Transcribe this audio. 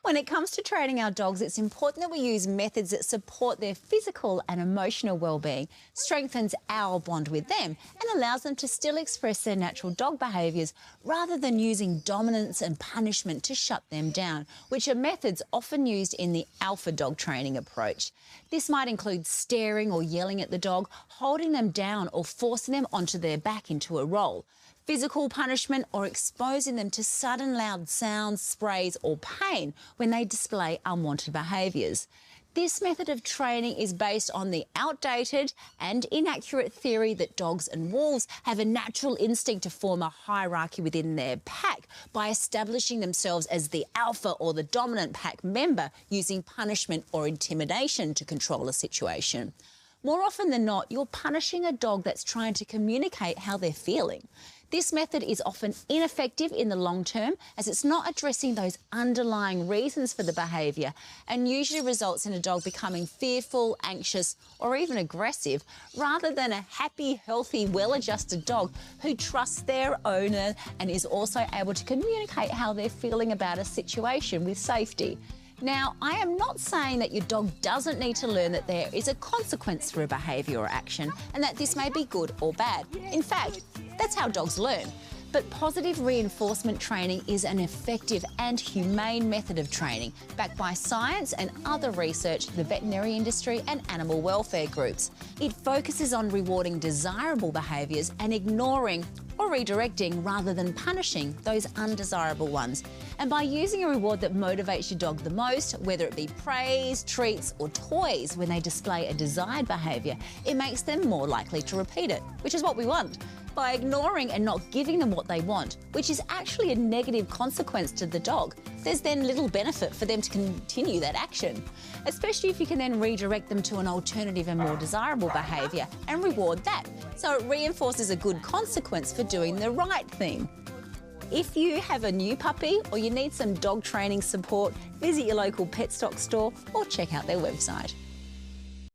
When it comes to training our dogs, it's important that we use methods that support their physical and emotional well-being, strengthens our bond with them, and allows them to still express their natural dog behaviours rather than using dominance and punishment to shut them down, which are methods often used in the alpha dog training approach. This might include staring or yelling at the dog, holding them down or forcing them onto their back into a roll, physical punishment, or exposing them to sudden loud sounds, sprays or pain when they display unwanted behaviours. This method of training is based on the outdated and inaccurate theory that dogs and wolves have a natural instinct to form a hierarchy within their pack by establishing themselves as the alpha or the dominant pack member using punishment or intimidation to control a situation. More often than not, you're punishing a dog that's trying to communicate how they're feeling. This method is often ineffective in the long term as it's not addressing those underlying reasons for the behaviour and usually results in a dog becoming fearful, anxious or even aggressive rather than a happy, healthy, well-adjusted dog who trusts their owner and is also able to communicate how they're feeling about a situation with safety. Now, I am not saying that your dog doesn't need to learn that there is a consequence for a behaviour or action and that this may be good or bad. In fact, that's how dogs learn. But positive reinforcement training is an effective and humane method of training backed by science and other research, the veterinary industry and animal welfare groups. It focuses on rewarding desirable behaviours and ignoring or redirecting rather than punishing those undesirable ones. And by using a reward that motivates your dog the most, whether it be praise, treats or toys when they display a desired behaviour, it makes them more likely to repeat it, which is what we want. By ignoring and not giving them what they want, which is actually a negative consequence to the dog, there's then little benefit for them to continue that action, especially if you can then redirect them to an alternative and more desirable behaviour and reward that. So it reinforces a good consequence for doing the right thing. If you have a new puppy or you need some dog training support, visit your local pet stock store or check out their website.